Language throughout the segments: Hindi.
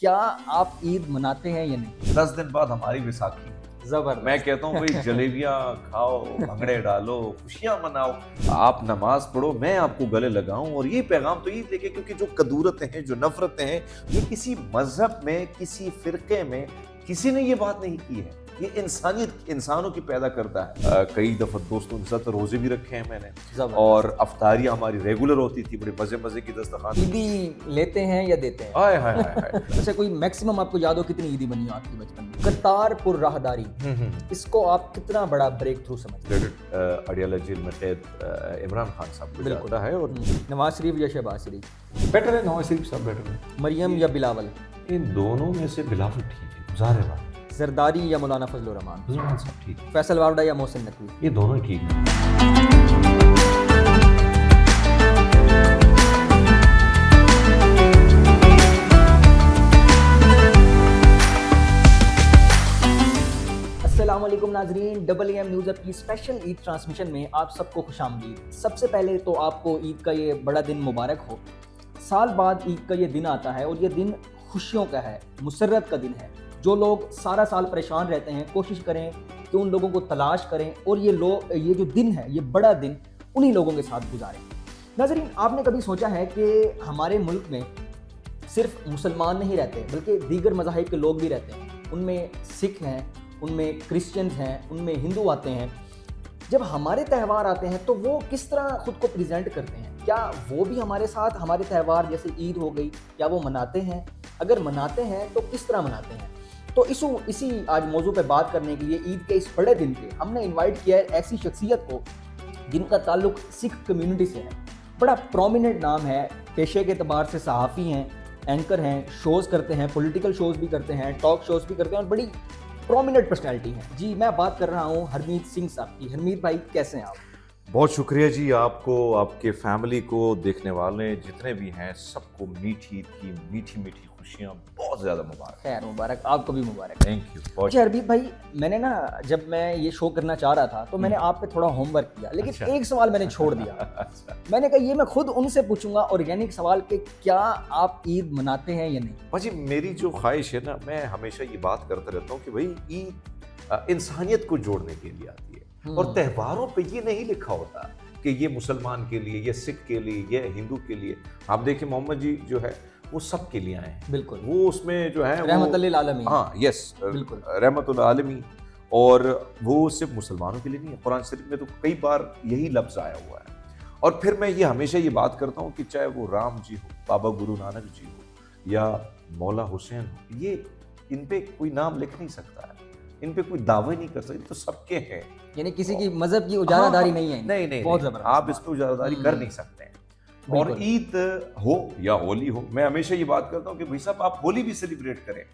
क्या आप ईद मनाते हैं या नहीं? 10 दिन बाद हमारी विसाखी। जबरदस्त। मैं कहता हूँ भाई जलेबियाँ खाओ, भंगड़े डालो, खुशियाँ मनाओ, आप नमाज पढ़ो, मैं आपको गले लगाऊं। और ये पैगाम तो ईद लेके, क्योंकि जो कदूरतें हैं, जो नफरतें हैं, ये किसी मजहब में, किसी फिरके में किसी ने ये बात नहीं की है। ये इंसानियत इंसानों की पैदा करता है। कई दफा दोस्तों के साथ रोजे भी रखे हैं मैंने, जबरदस्त। और अफ्तारियाँ हमारी रेगुलर होती थी, बड़े मजे मजे की दस्तरखान। ईदी लेते हैं या देते हैं? हाय हाय हाय हाय। वैसे कोई मैक्सिमम आपको याद हो कितनी ईदी बनी हो आपकी बचपन में? करतारपुर राहदारी, इसको आप कितना बड़ा ब्रेक थ्रू समझते हैं? क्रेडिट अडियाला जेल में कैद इमरान खान साहब को जाता है। और नवाज शरीफ या शहबाज शरीफ? बेटर है नवाज शरीफ साहब, बेटर है। मरियम या बिलावल? इन दोनों में से बिलावल ठीक है, गुजारे बात। जरदारी या मौलाना फजल रहमान? रहमान साहब ठीक है। फैसल वारडा या मोहसिन नकवी? ये दोनों ठीक है। अस्सलामुअलैकुम नाजरीन, डबल एम न्यूज़ अप की स्पेशल ईद ट्रांसमिशन में आप सबको खुशामदीद। सबसे पहले तो आपको ईद का ये बड़ा दिन मुबारक हो। साल बाद ईद का ये दिन आता है और ये दिन खुशियों का है, मुसर्रत का दिन है। जो लोग सारा साल परेशान रहते हैं, कोशिश करें कि उन लोगों को तलाश करें और ये जो दिन है, ये बड़ा दिन उन्हीं लोगों के साथ गुजारें। नाजरीन, आपने कभी सोचा है कि हमारे मुल्क में सिर्फ मुसलमान नहीं रहते, बल्कि दीगर मज़ाहिब के लोग भी रहते हैं। उनमें सिख हैं, उनमें क्रिश्चियंस हैं, उनमें हिंदू आते हैं। जब हमारे त्यौहार आते हैं तो वो किस तरह ख़ुद को प्रेजेंट करते हैं? क्या वो भी हमारे साथ हमारे त्यौहार जैसे ईद हो गई, क्या वो मनाते हैं? अगर मनाते हैं तो किस तरह मनाते हैं? तो इसी आज मौजू पे बात करने के लिए ईद के इस बड़े दिन पे हमने इनवाइट किया है ऐसी शख्सियत को जिनका ताल्लुक सिख कम्युनिटी से है। बड़ा प्रोमिनेंट नाम है, पेशे के अतबार से सहाफ़ी हैं, एंकर हैं, शोज़ करते हैं, पॉलिटिकल शोज़ भी करते हैं, टॉक शोज़ भी करते हैं और बड़ी प्रोमिनेंट पर्सनैलिटी है। जी, मैं बात कर रहा हूँ हरमीत सिंह साहब की। हरमीत भाई, कैसे हैं आप? बहुत शुक्रिया जी, आपको, आपके फैमिली को, देखने वाले जितने भी हैं, सबको मीठी ईद की मीठी मीठी खुशियाँ बहुत ज़्यादा मुबारक। खैर मुबारक, आपको भी मुबारक। Thank you. अच्छा हरमीत भाई, मैंने ना जब मैं ये शो करना चाह रहा था तो मैंने आप पे थोड़ा होमवर्क किया, लेकिन अच्छा। एक सवाल मैंने छोड़ दिया। अच्छा मैंने कहा ये मैं खुद उनसे पूछूंगा ऑर्गेनिक सवाल कि क्या आप ईद मनाते हैं या नहीं? भाजी, मेरी जो ख्वाहिश है ना, मैं हमेशा ये बात करता रहता हूँ कि भाई ईद इंसानियत को जोड़ने के लिए आती है। और त्योहारों पे ये नहीं लिखा होता कि ये मुसलमान के लिए, ये सिख के लिए, ये हिंदू के लिए। आप देखिए मोहम्मद जी जो है वो सब के लिए आए हैं। बिल्कुल। वो उसमें जो है रहमतुल्लिल आलमीन। हाँ, यस, बिल्कुल। रहमतुल आलमीन। और वो सिर्फ मुसलमानों के लिए नहीं है, कुरान शरीफ में तो कई बार यही लफ्ज़ आया हुआ है। और फिर मैं ये हमेशा ये बात करता हूँ कि चाहे वो राम जी हो, बाबा गुरु नानक जी हो, या मौला हुसैन हो, ये इन पे कोई नाम लिख नहीं सकता है, इन पे कोई दावे नहीं कर सकते, तो सबके हैं। यानी किसी की मजहब की उजारादारी नहीं है। नहीं नहीं, बहुत नहीं, जबरदस्त आप इस पे उजारादारी कर नहीं सकते हैं। और बिल्कुल। ईद हो या होली हो, मैं हमेशा ये बात करता हूँ कि भाई साहब, आप होली भी सेलिब्रेट करें।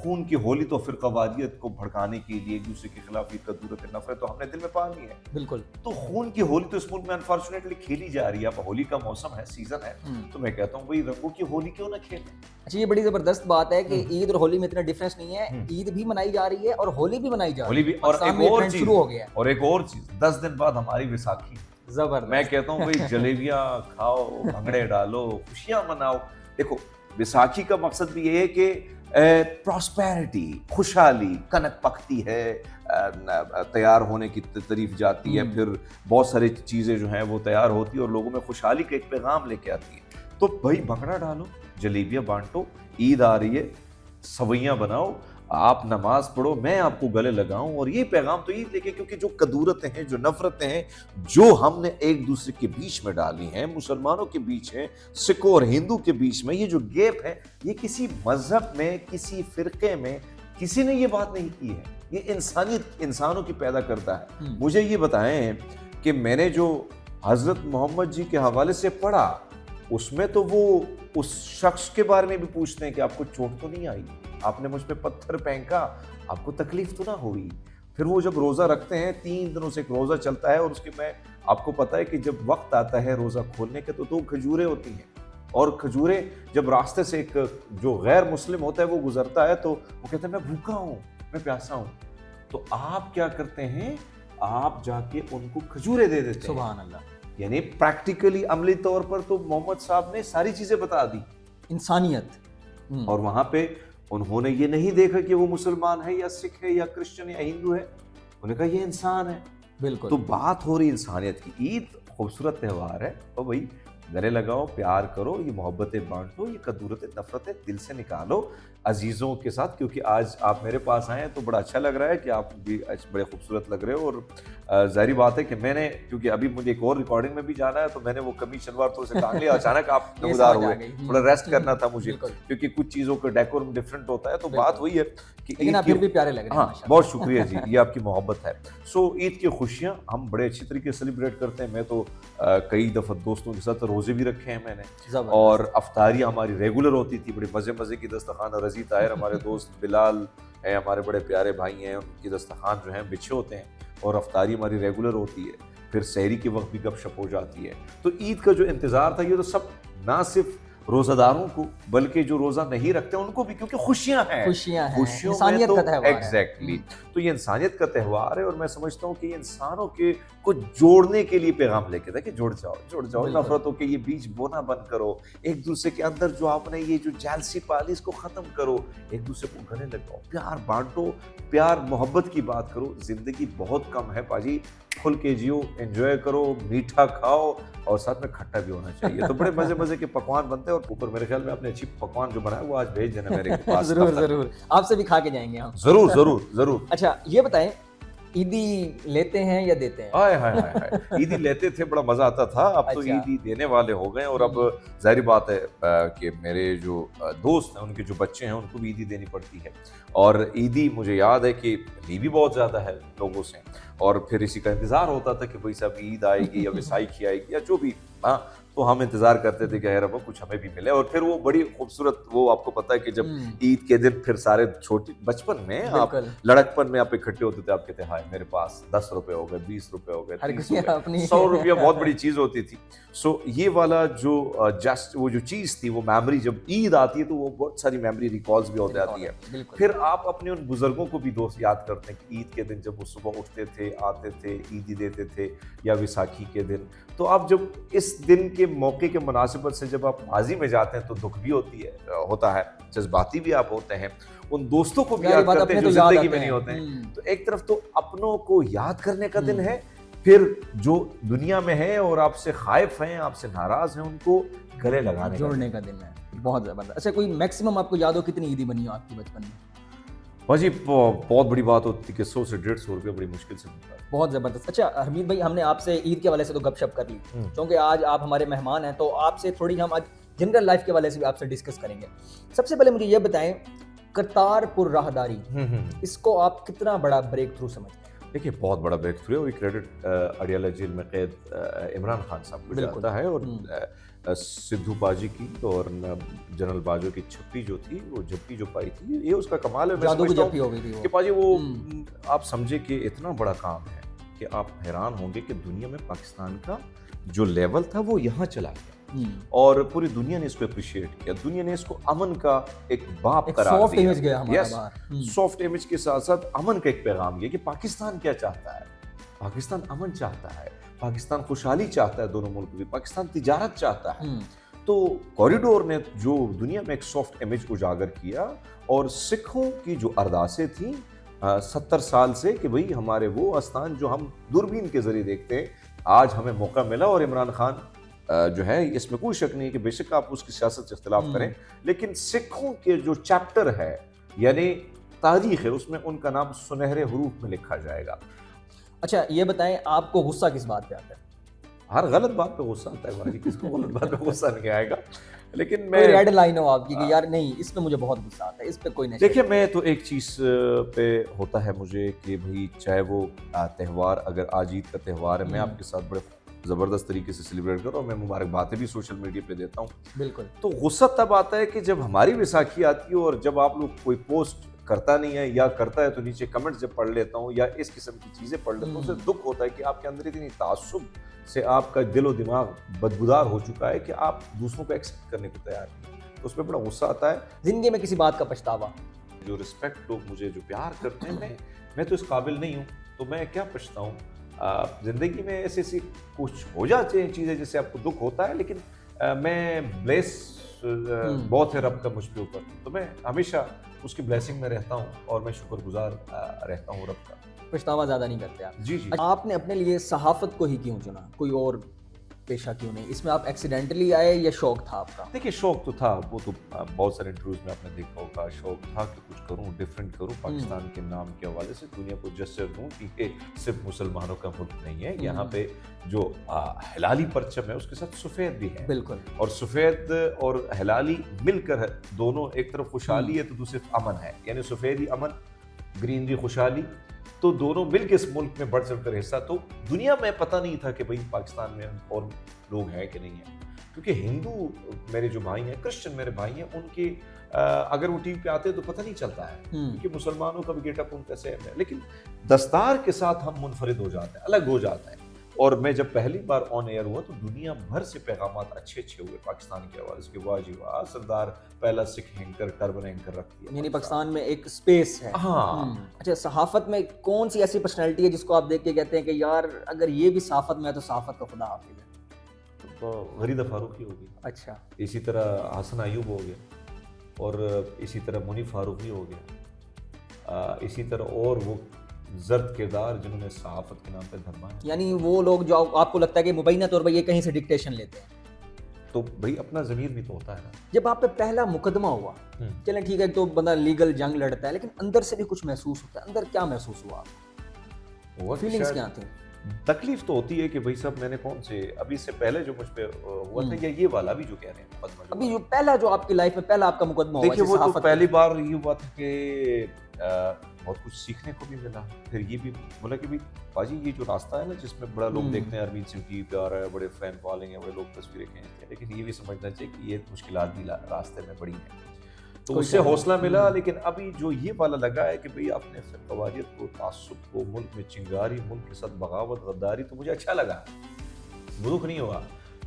खून की होली तो फिरकावादियत को भड़काने के लिए, एक दूसरे के खिलाफ कदूरत नफरत तो हमने दिल में पाली है। बिल्कुल। तो खून की होली तो इस मुल्क में अनफॉर्चुनेटली खेली जा रही है। अब होली का मौसम है, सीजन है, तो मैं कहता हूँ भाई रंगों की होली क्यों ना खेलें। अच्छा, ये बड़ी जबरदस्त बात है कि ईद और होली में इतना डिफरेंस नहीं है। ईद भी मनाई जा रही है और होली भी मनाई जा रही है। होली भी, और पाकिस्तान एक में ये और ट्रेंड चीज शुरू हो गया है। और एक और चीज 10 दिन बाद हमारी विसाखी। जबरदस्त। मैं कहता हूँ भाई जलेबियाँ खाओ, भंगड़े डालो, खुशियाँ मनाओ। देखो, विसाखी का मकसद भी ये है कि प्रॉस्पेरिटी, खुशहाली, कनक पकती है, तैयार होने की तारीफ जाती है, फिर बहुत सारी चीज़ें जो हैं वो तैयार होती है और लोगों में खुशहाली का एक पैगाम लेके आती है। तो भाई भंगड़ा डालो, जलेबियाँ बांटो, ईद आ रही है, सवैयाँ बनाओ, आप नमाज पढ़ो, मैं आपको गले लगाऊं। और ये पैगाम तो ईद लेके, क्योंकि जो कदूरतें हैं, जो नफरतें हैं, जो हमने एक दूसरे के बीच में डाली हैं, मुसलमानों के बीच है, सिखों और हिंदू के बीच में, ये जो गैप है, ये किसी मजहब में, किसी फिरके में किसी ने ये बात नहीं की है। ये इंसानियत इंसानों की पैदा करता है। मुझे ये बताएं कि मैंने जो हजरत मोहम्मद जी के हवाले से पढ़ा, उसमें तो वो उस शख्स के बारे में भी पूछते हैं कि आपको चोट तो नहीं आई, आपने मुझ पे पत्थर फेंका, आपको तकलीफ तो ना हुई। फिर वो जब रोज़ा रखते हैं, 3 दिनों से एक रोज़ा चलता है, और उसके में आपको पता है कि जब वक्त आता है रोज़ा खोलने के तो 2 खजूरें होती हैं, और खजूरें जब रास्ते से एक जो गैर मुस्लिम होता है वो गुजरता है, तो वो कहते हैं मैं भूखा हूँ, मैं प्यासा हूँ। तो आप क्या करते हैं, आप जाके उनको खजूरें दे देते हैं। सुभान अल्लाह। यानी प्रैक्टिकली, अमली तौर पर तो मोहम्मद साहब ने सारी चीजें बता दी, इंसानियत। और वहां पे उन्होंने ये नहीं देखा कि वो मुसलमान है या सिख है या क्रिश्चियन या हिंदू है, उन्होंने कहा ये इंसान है। बिल्कुल। तो बात हो रही इंसानियत की। ईद खूबसूरत त्यौहार है, तो भाई गले लगाओ, प्यार करो, ये मोहब्बतें बांटो, ये कदूरतें नफरतें दिल से निकालो अजीज़ों के साथ। क्योंकि आज आप मेरे पास आए हैं तो बड़ा अच्छा लग रहा है कि आप भी आज बड़े खूबसूरत लग रहे हो। और जाहिर बात है कि मैंने, क्योंकि अभी मुझे एक और रिकॉर्डिंग में भी जाना है, तो मैंने वो कमीज शलवार थोड़े से टांग लिया, अचानक आप ये नमदार समझ आ हुए, गई। थोड़ा रेस्ट करना था मुझे, बिल्कुल। क्योंकि कुछ चीज़ों का डेकोरम डिफरेंट होता है। तो बिल्कुल। बात वही है कि लेकिन आप ईद फिर भी की, प्यारे लग रहे हैं हाँ माशाल्लाह। बहुत शुक्रिया जी, ये आपकी मोहब्बत है। सो ईद की खुशियाँ हम बड़े अच्छी तरीके से सेलिब्रेट करते हैं। मैं तो कई दफ़ा दोस्तों के साथ रोज़े भी रखे हैं मैंने, जबरदस्त। और अफ्तारियाँ हमारी रेगुलर होती थी, बड़े मज़े मज़े की दस्तरखान। और रज़ी ताहिर हमारे दोस्त बिलाल हैं, हमारे बड़े प्यारे भाई हैं, उनकी दस्तरखान जो है बिछे होते हैं, और अफ्तारी हमारी रेगुलर होती है। फिर सहरी के वक्त भी गपशप हो जाती है। तो ईद का जो इंतज़ार था, ये तो सब ना सिर्फ रोज़ादारों को बल्कि जो रोज़ा नहीं रखते उनको भी, क्योंकि खुशियाँ हैं, खुशियाँ हैं, खुशियों में इंसानियत तो का त्यौहार है। एग्जैक्टली। तो ये इंसानियत का त्यौहार है, और मैं समझता हूँ कि ये इंसानों के को जोड़ने के लिए पैगाम लेके था कि जुड़ जाओ, जुड़ जाओ, बिल्कुल। नफरतों के ये बीज बोना बंद करो, एक दूसरे के अंदर जो आपने ये जो जेलसी पाली इसको खत्म करो, एक दूसरे को गले लगाओ, प्यार बांटो, प्यार मोहब्बत की बात करो। जिंदगी बहुत कम है पाजी, खुल के जियो, एंजॉय करो, मीठा खाओ, और साथ में खट्टा भी होना चाहिए। तो बड़े मजे मजे के पकवान बनते हैं। और ऊपर मेरे ख्याल में आपने अच्छी पकवान जो बनाया वो आज भेज देना मेरे के पास। जरूर जरूर, आपसे भी खा के जाएंगे हम। जरूर जरूर जरूर। अच्छा ये बताएं, ईदी लेते हैं या देते हैं? हाय हाय हाय हाय, ईदी लेते थे, बड़ा मजा आता था। अब तो अच्छा। ईदी देने वाले हो गए। और अब जाहिर बात है कि मेरे जो दोस्त हैं, उनके जो बच्चे हैं, उनको भी ईदी देनी पड़ती है। और ईदी मुझे याद है कि ली भी बहुत ज़्यादा है लोगों से, और फिर इसी का इंतज़ार होता था कि भाई साहब ईद आएगी या वैसाखी आएगी या जो भी, हाँ। तो हम इंतज़ार करते थे कि यार अब कुछ हमें भी मिले। और फिर वो बड़ी खूबसूरत, वो आपको पता है कि जब ईद के दिन फिर सारे छोटे बचपन में आप बिल्कुल। लड़कपन में आप इकट्ठे होते थे, आप कहते हाय मेरे पास 10 रुपए हो गए, 20 रुपए हो गए, हर 30 कोई हो गए, अपनी 100 रुपया बहुत बड़ी चीज होती थी। सो ये वाला जो जस्ट वो जो चीज थी, वो मेमोरी, जब ईद आती है तो वो बहुत सारी मेमोरी रिकॉल्स भी हो जाती है। बिल्कुल। फिर आप अपने उन बुजुर्गों को भी दोस्त याद करते हैं कि ईद के दिन जब वो सुबह उठते थे, आते थे, ईदी देते थे, या विसाखी के दिन। तो आप जब इस दिन के मौके के मुनासिबत से जब आप माजी में जाते हैं तो दुख भी होता है, जज्बाती भी आप होते हैं, उन दोस्तों को भी याद करते हैं जो जिंदगी में नहीं होते हैं। तो एक तरफ तो अपनों को याद करने का दिन है, फिर जो दुनिया में है और आपसे खाइफ हैं, आपसे नाराज हैं, उनको गले लगाने जोड़ने का दिन है। बहुत जबरदस्त। अच्छा कोई मैक्सिमम आपको याद हो कितनी ईदी बनी हो आपकी बचपन में? भाजी बहुत बड़ी बात होती थी कि 100 से 150 रुपये बड़ी मुश्किल से मिलता है। बहुत ज़बरदस्त। अच्छा हरमीत भाई, हमने आपसे ईद के हवाले से तो गपशप कर ली, क्योंकि आज आप हमारे मेहमान हैं, तो आपसे थोड़ी हम आज जनरल लाइफ के हवाले से भी आपसे डिस्कस करेंगे। सबसे पहले मुझे ये बताएं, करतारपुर राहदारी, इसको आप कितना बड़ा ब्रेक थ्रू समझते हैं? देखिए बहुत बड़ा ब्रेक थ्रू है। वो क्रेडिट अडियाला जेल में कैद इमरान खान साहब को जाता है, और सिद्धू बाजी की और जनरल बाजो की छप्पी जो थी, वो झप्पी जो पाई थी, ये उसका कमाल है। जादू की झप्पी हो गई थी वो। कि पाजी वो आप समझे कि इतना बड़ा काम है कि आप हैरान होंगे कि दुनिया में पाकिस्तान का जो लेवल था वो यहाँ चला गया, और पूरी दुनिया ने इसको अप्रिशिएट किया। दुनिया ने इसको अमन का एक बाप करार सॉफ्ट दिया। इमेज गया हमारा बाहर। सॉफ्ट इमेज के साथ साथ अमन का एक पैगाम गया कि पाकिस्तान क्या चाहता है। पाकिस्तान अमन चाहता है, पाकिस्तान खुशहाली चाहता है, दोनों मुल्क भी। पाकिस्तान तिजारत चाहता है। तो कॉरिडोर ने जो दुनिया में एक सॉफ्ट इमेज उजागर किया, और सिखों की जो अरदासें थी 70 साल से कि भाई हमारे वो आस्थान जो हम दूरबीन के जरिए देखते हैं, आज हमें मौका मिला। और इमरान खान जो है, इसमें कोई शक नहीं है कि बेशक आप उसकी सियासत से इख्तिलाफ करें, लेकिन सिखों के जो चैप्टर है यानी तारीख है, उसमें उनका नाम सुनहरे हरूफ में लिखा जाएगा। अच्छा ये बताएं, आपको गुस्सा किस बात पे आता है? हर गलत बात पे गुस्सा आता है भाई, किसको गलत बात पे गुस्सा नहीं आएगा। लेकिन कोई मैं रेड लाइन हो आपकी कि यार नहीं, इस पे मुझे बहुत गुस्सा आता है, इस पे कोई नहीं? देखिए मैं तो एक चीज़ पे होता है मुझे कि भाई चाहे वो त्यौहार, अगर आज ईद का त्यौहार है, मैं आपके साथ बड़े ज़बरदस्त तरीके से सेलिब्रेट कर रहा हूँ, मैं मुबारकबादें भी सोशल मीडिया पे देता हूँ। बिल्कुल। तो गुस्सा तब आता है कि जब हमारी वैसाखी आती है और जब आप लोग कोई पोस्ट करता नहीं है, या करता है तो नीचे कमेंट जब पढ़ लेता हूँ या इस किस्म की चीज़ें पढ़ लेता हूँ, उससे दुख होता है कि आपके अंदर इतनी तासुब से आपका दिलो दिमाग बदबूदार हो चुका है कि आप दूसरों को एक्सेप्ट करने को तैयार नहीं। तो उसमें बड़ा गुस्सा आता है। जिंदगी में किसी बात का पछतावा? जो रिस्पेक्ट लोग मुझे जो प्यार करते हैं, मैं तो इस काबिल नहीं हूँ, तो मैं क्या पछताऊँ। जिंदगी में ऐसी कुछ हो जाती हैं चीज़ें जिससे आपको दुख होता है, लेकिन मैं ब्लेस बहुत है रब का मुझ पे ऊपर, तो मैं हमेशा उसकी ब्लेसिंग में रहता हूँ और मैं शुक्रगुजार रहता हूँ रब का। पछतावा ज़्यादा नहीं करते आप। जी जी। आपने अपने लिए सहाफ़त को ही क्यों चुना, कोई और पेशा क्यों नहीं? इसमें आप एक्सीडेंटली आए या शौक था आपका? देखिए शौक तो था, वो तो बहुत सारे इंटरव्यूज में आपने देखा होगा, शौक था कि कुछ करूं, डिफरेंट करूं, पाकिस्तान के नाम के हवाले से दुनिया को जस्टिस दूं कि ये सिर्फ मुसलमानों का मुल्क नहीं है, यहाँ पे जो हिलाली परचम है उसके साथ सफ़ेद भी है। बिल्कुल। और सफ़ेद और हिलाली मिलकर दोनों, एक तरफ खुशहाली है तो दूसरी तरफ अमन है, यानी सफ़ेदी अमन, ग्रीनरी खुशहाली, तो दोनों मिलकर इस मुल्क में बढ़ चढ़ कर हिस्सा। तो दुनिया में पता नहीं था कि भाई पाकिस्तान में और लोग हैं कि नहीं है, क्योंकि हिंदू मेरे जो भाई हैं, क्रिश्चियन मेरे भाई हैं, उनके अगर वो टीवी पे आते हैं तो पता नहीं चलता है, क्योंकि मुसलमानों का भी गेटअप उनका सेम है, लेकिन दस्तार के साथ हम मुनफरिद हो जाते हैं, अलग हो जाते हैं। और मैं जब पहली बार ऑन एयर हुआ तो दुनिया भर से पैगामात अच्छे अच्छे हुए पाकिस्तान के हवाले से, वाह जी वाह, सरदार पहला सिख एंकर, टर्बन एंकर रखती है, यानी पाकिस्तान में एक स्पेस है। हाँ। अच्छा, सहाफत में कौन सी ऐसी पर्सनैलिटी है जिसको आप देख के कहते हैं कि यार अगर ये भी सहाफत में है तो सहाफत का खुदा हाफिज है? तो गरीदा फारूकी होगी, अच्छा, इसी तरह हसन अयूब हो गया, और इसी तरह मुनी फारूकी हो गया, इसी तरह और वो जर्द किरदार जिन्होंने सहाफत के नाम पे धर्मा है। यानी वो लोग जो आपको लगता है कि मुबैना तौर पर ये कहीं से डिक्टेशन लेते हैं। तो भाई अपना ज़मीर भी तो होता है ना। जब आप पे पहला मुकदमा हुआ, चलें ठीक है, तो बंदा लीगल जंग लड़ता है, लेकिन अंदर से भी कुछ महसूस होता है, अंदर क्या महसूस हुआ आपको? फीलिंग्स क्या थी? तकलीफ तो होती है कि भाई साहब मैंने कौन से, अभी इससे पहले जो मुझ पे हुआ था, या ये वाला भी जो कह रहे हैं मुकदमा, अभी जो पहला जो आपकी लाइफ में पहला आपका मुकदमा हुआ, देखिए वो तो पहली बार ये हुआ था कि बहुत कुछ सीखने को भी मिला। फिर ये भी बोला कि भाई बाजी ये जो रास्ता है ना जिसमें बड़ा लोग देखते हैं अरबीन सिंह टीवी पे आ रहा है, बड़े फैन फॉलोइंग है, बड़े लोग तस्वीरें खींचते हैं, लेकिन ये भी समझना चाहिए कि ये मुश्किलात भी रास्ते में बड़ी हैं, तो उससे हौसला मिला। लेकिन अभी जो ये वाला लगा है कि भाई आपने फिरकवारियत को, तासुब को, मुल्क में चिंगारी, मुल्क के साथ बगावत, गद्दारी, तो मुझे अच्छा लगा, दुख नहीं हुआ,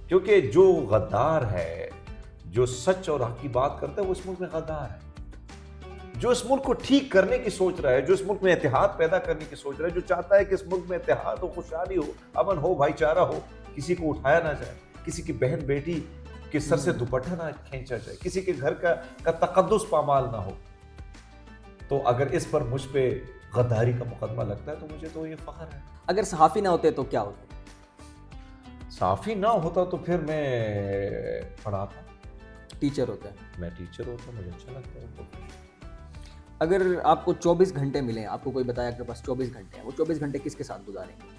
क्योंकि जो गद्दार है, जो सच और हक की बात करता है, वो इस मुल्क में गद्दार है। जो इस मुल्क को ठीक करने की सोच रहा है, जो इस मुल्क में इत्तेहाद पैदा करने की सोच रहा है, जो चाहता है कि इस मुल्क में इत्तेहाद हो, खुशहाली हो, अमन हो, भाईचारा हो, किसी को उठाया ना जाए, किसी की बहन बेटी के सर से दुपट्टा ना खींचा जाए, किसी के घर का तकद्दुस पामाल ना हो, तो अगर इस पर मुझ पे गद्दारी का मुकदमा लगता है तो मुझे तो ये फख्र है। अगर सहाफी ना होते तो क्या होता? सहाफी ना होता तो फिर मैं पढ़ाता, टीचर होता है। मैं टीचर होता, मुझे अच्छा लगता है। अगर आपको 24 घंटे मिले, आपको कोई बताया आपके पास 24 घंटे हैं, वो 24 घंटे किसके साथ गुजारेंगे?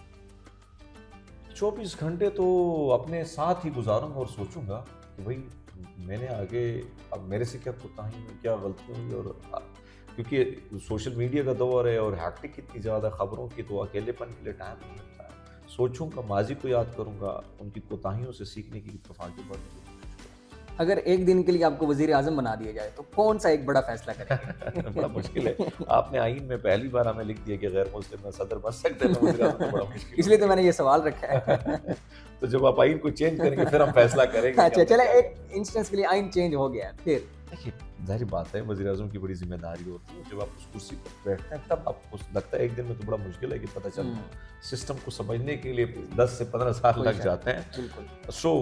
24 घंटे तो अपने साथ ही गुजारूंगा और सोचूंगा कि भाई मैंने आगे, अब मेरे से क्या कोताही हुई, क्या गलती हुई, और क्योंकि सोशल मीडिया का दौर है और हैक्टिक इतनी ज़्यादा खबरों की, तो अकेलेपन के लिए टाइम नहीं मिलता है। सोचूंगा, माजी को याद करूंगा, उनकी कोताहियों से सीखने की तरफ आगे बढ़ने की। अगर एक दिन के लिए आपको वजीर आजम बना दिया जाए तो कौन सा एक बड़ा फैसला करेंगे? बड़ा मुश्किल है, आपने आईन में पहली बार हमें लिख दिया कि गैर मुस्लिम में सदर बन सकते हैं, तो वज़ीर आज़म तो बड़ा मुश्किल, इसलिए तो मैंने ये सवाल रखा है। तो जब आप आईन को चेंज करेंगे फिर हम फैसला करेंगे। अच्छा चले, एक इंस्टेंस के लिए आईन चेंज हो गया, फिर देखिए जाहिर बात है वज़ीर आज़म की बड़ी जिम्मेदारी होती है, जब आप उस कुर्सी पर बैठते हैं तब आपको लगता है एक दिन में तो बड़ा मुश्किल है कि पता चलता है, सिस्टम को समझने के लिए 10 से 15 साल लग जाते हैं। सो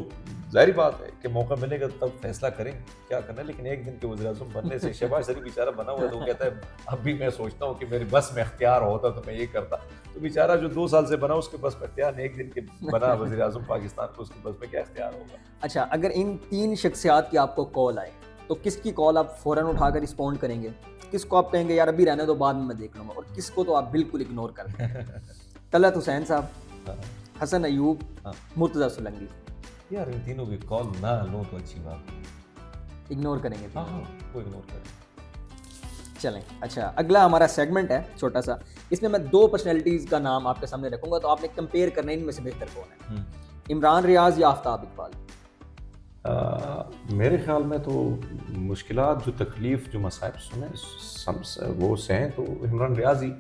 जाहिर बात है कि मौका मिलेगा तो तब फैसला करेंगे क्या करना है, लेकिन एक दिन के वज़ीर आज़म बनने से, शहबाज शरीफ बेचारा बना हुआ है तो वो कहता है अब भी मैं सोचता हूँ कि मेरे बस में इख्तियार होता तो मैं ये करता, तो बेचारा जो 2 साल से बना उसके बस में इख्तियार नहीं, एक दिन के बना वज़ीर आज़म पाकिस्तान को, उसके बस में क्या इख्तियार होगा। अच्छा, अगर इन 3 शख्सियात की आपको कॉल आए तो किसकी कॉल आप फ़ौरन उठाकर रिस्पॉन्ड करेंगे, किसको आप कहेंगे यार अभी रहने दो बाद में मैं देख लूँगा, और किसको तो आप बिल्कुल इग्नोर कर देंगे? तलत हुसैन साहब, हसन अयूब, मुर्तज़ा सोलंकी। यार इन तीनों की कॉल ना लो तो अच्छी बात है, इग्नोर करेंगे? हाँ कोई इग्नोर करें। चलें, अच्छा अगला हमारा सेगमेंट है छोटा सा, इसमें मैं 2 पर्सनैलिटीज़ का नाम आपके सामने रखूँगा, तो आपने कंपेयर करना है इनमें से बेहतर कौन है, इमरान रियाज या आफ्ताब इकबाल? मेरे ख्याल में तो मुश्किलात, जो तकलीफ़, जो मसाइब सुने वो सहें तो इमरान रियाज ही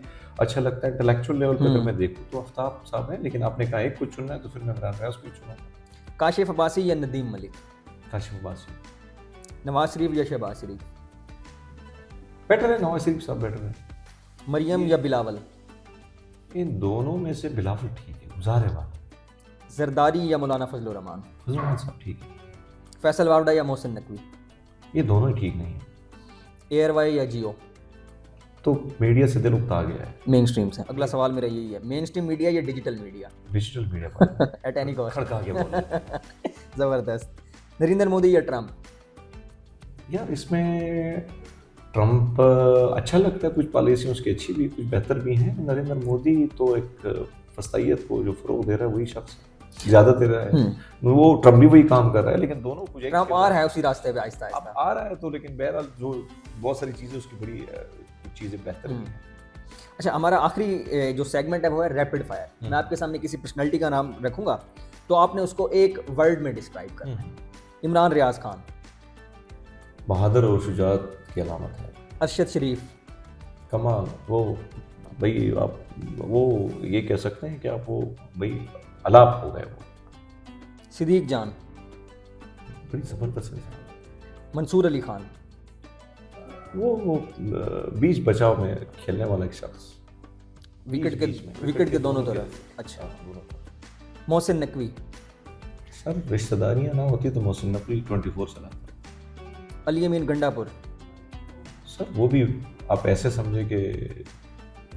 अच्छा लगता है। इंटेलेक्चुअल लेवल पर अगर मैं देखूँ तो आफ्ताब साहब है, लेकिन आपने कहा एक को चुनना है तो फिर मैं इमरान रियाज को ही चुना। काशिफ अब्बासी या नदीम मलिक? काशिफ अब्बासी। नवाज शरीफ या शहबाज शरीफ? बेटर है नवाज शरीफ साहब, बेटर है। मरियम या बिलावल? इन दोनों में से बिलावल ठीक है, गुज़ारे वाला। जरदारी या मौलाना फजलुर रहमान? फजलुर रहमान साहब ठीक है। फैसल वावड़ा या मोहसिन नकवी? ये दोनों ही ठीक नहीं है। एयरवाई या जियो? तो मीडिया से दिल उकता गया है, मेन स्ट्रीम से। अगला सवाल मेरा यही है, मेन स्ट्रीम मीडिया या डिजिटल मीडिया? डिजिटल मीडिया पर एट एनी कॉस्ट। खड़का के बोल। ज़बरदस्त। नरेंद्र मोदी या ट्रम्प? यार इसमें ट्रम्प अच्छा लगता है, कुछ पॉलिसी उसकी अच्छी भी कुछ बेहतर भी हैं। नरेंद्र मोदी तो एक फस्तायत को जो फरोग दे रहा है वही शख्स ज़्यादा दे रहा है। वो ट्रम्प भी वही काम कर रहा है, लेकिन दोनों कुछ ट्रम्प आ रहा है उसी रास्ते पे आहिस्ता अब आहिस्ता। आ रहा है तो, लेकिन बहरहाल जो बहुत सारी चीज़ें उसकी बड़ी कुछ चीज़ें बेहतर भी हैं। अच्छा, हमारा आखिरी जो सेगमेंट है वो है रैपिड फायर। मैं आपके सामने किसी पर्सनैलिटी का नाम रखूंगा तो आपने उसको एक वर्ड में डिस्क्राइब करना है। इमरान रियाज खान। बहादुर और शुजात की अलामत है। अरशद शरीफ। कमाल। वो भाई आप वो ये कह सकते हैं कि आप वो भाई अलाप हो गए। वो सिद्दीक जान। बड़ी ज़बरदस्त इंसान। मंसूर अली खान। वो बीच बचाव में खेलने वाला एक शख्स, विकेट के दोनों तरफ। अच्छा। मोहसिन नकवी। सर रिश्तेदारियां ना होती तो मोहसिन नकवी 24 चलाता। अली अमीन गंडापुर। सर वो भी आप ऐसे समझे कि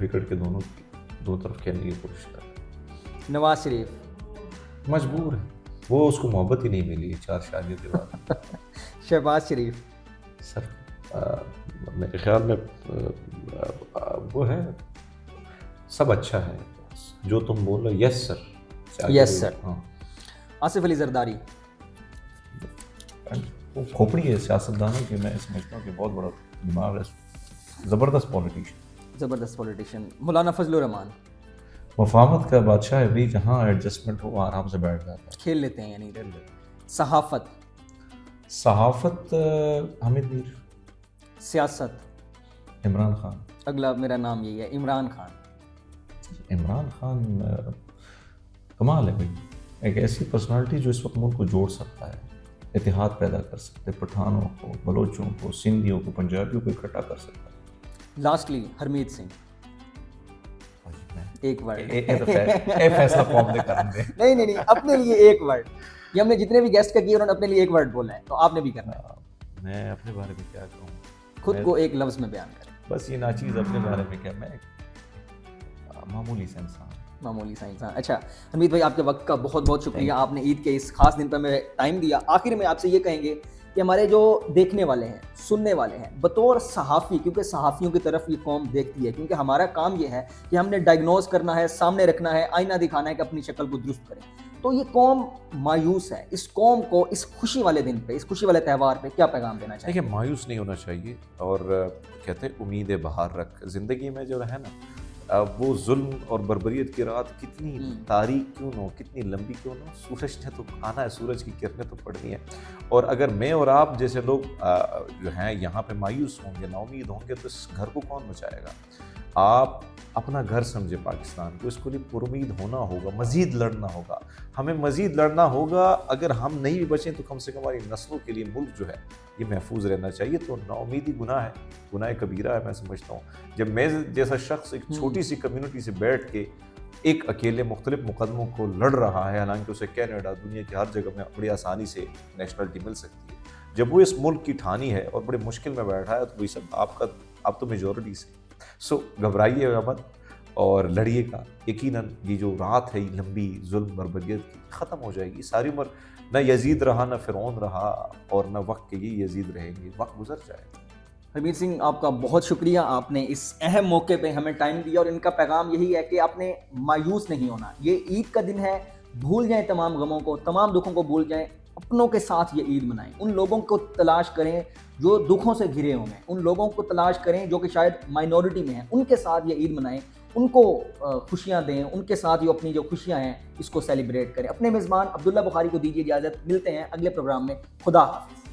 विकेट के दो तरफ खेलने की कोशिश कर रहे हैं। नवाज शरीफ। मजबूर है, वो उसको मोहब्बत ही नहीं मिली 4 शादियों के बाद। शहबाज शरीफ। सर मेरे ख्याल में वो है, सब अच्छा है जो तुम बोल रहे हो। Yes sir. Yes sir. हाँ। आसिफ अली जरदारी। वो खोपड़ी है सियासतदानों की, मैं समझता हूँ कि बहुत बड़ा दिमाग है, ज़बरदस्त पॉलिटिशियन। ज़बरदस्त पॉलिटिशियन। मौलाना फजलुर रहमान। वफामत का बादशाह है भी, जहाँ एडजस्टमेंट हो आराम से बैठ जाता है। खेल लेते हैं यानी। सहाफ़त। सहाफ़त हामिद मीर। सियासत। इमरान खान। अगला मेरा नाम यही है, इमरान खान। इमरान खान कमाल है भाई, एक ऐसी पर्सनालिटी जो इस वक्त मुल्क को जोड़ सकता है, इतिहाद पैदा कर सकते, पठानों को, बलोचों को, सिंधियों को, पंजाबियों को इकट्ठा कर सकता है। लास्टली हरमीत सिंह। एक वर्ड। फैसला कौम दे करन दे। नहीं, अपने लिए एक वर्ड। ये हमने जितने भी गेस्ट का किए उन्होंने अपने लिए एक वर्ड बोला है, तो आपने भी करना है। मैं अपने बारे में क्या कहूँ, खुद को एक लफ्ज में बयान करें। बस ये नाचीज अपने बारे में क्या, मैं मामूली सा इंसान। मामूली सा इंसान। अच्छा हरमीत भाई, आपके वक्त का बहुत बहुत शुक्रिया। आपने ईद के इस खास दिन पर हमें टाइम दिया। आखिर में आपसे ये कहेंगे कि हमारे जो देखने वाले हैं, सुनने वाले हैं, बतौर सहाफ़ी, क्योंकि सहाफ़ियों की तरफ ये कौम देखती है, क्योंकि हमारा काम ये है कि हमने डायग्नोज करना है, सामने रखना है, आईना दिखाना है कि अपनी शक्ल को दुरुस्त करें। तो ये कौम मायूस है। इस कौम को इस खुशी वाले दिन पे, इस खुशी वाले त्यौहार पे क्या पैगाम देना चाहिए? देखिए, मायूस नहीं होना चाहिए, और कहते हैं उम्मीद बाहर रख। ज़िंदगी में जो है ना, वो जुल्म और बर्बरियत की रात कितनी तारीक क्यों ना हो, कितनी लंबी क्यों ना हो, सूरज ने तो आना है, सूरज की किरणें तो पड़नी है। और अगर मैं और आप जैसे लोग जो हैं यहाँ पे मायूस होंगे, नाउमीद होंगे, तो इस घर को कौन बचाएगा? आप अपना घर समझे पाकिस्तान को, इसको लिए पुरुमीद होना होगा, मज़ीद लड़ना होगा, हमें मज़ीद लड़ना होगा। अगर हम नहीं भी बचें तो कम से कम हमारी नस्लों के लिए मुल्क जो है ये महफूज रहना चाहिए। तो नाउमीदी गुनाह है, गुनाह कबीरा है, मैं समझता हूँ। जब मैं जैसा शख्स एक छोटी सी कम्युनिटी से बैठ के एक अकेले मुख्तलिफ मुकदमों को लड़ रहा है, हालांकि उसे कनाडा, दुनिया की हर जगह में बड़ी आसानी से नेशनलिटी मिल सकती है, जब वो इस मुल्क की ठानी है और बड़ी मुश्किल में बैठा है, तो वही सब आप तो मेजॉरिटी से। सो घबराइएगा मत और लड़िएगा। यकीनन ये जो रात है, ये लंबी जुल्म बर्बरियत की ख़त्म हो जाएगी। सारी उम्र न यजीद रहा, न फ़िरौन रहा, और न वक्त के ये यजीद रहेंगे, वक्त गुजर जाएगा। हरमीत सिंह, आपका बहुत शुक्रिया। आपने इस अहम मौके पे हमें टाइम दिया, और इनका पैगाम यही है कि आपने मायूस नहीं होना। ये ईद का दिन है, भूल जाएं तमाम गमों को, तमाम दुखों को भूल जाएं, अपनों के साथ ये ईद मनाएं। उन लोगों को तलाश करें जो दुखों से घिरे होंगे, उन लोगों को तलाश करें जो कि शायद माइनॉरिटी में हैं, उनके साथ ये ईद मनाएं, उनको खुशियां दें, उनके साथ ये अपनी जो खुशियां हैं इसको सेलिब्रेट करें। अपने मेज़बान अब्दुल्ला बुखारी को दीजिए इजाज़त। मिलते हैं अगले प्रोग्राम में। खुदा हाफिज़।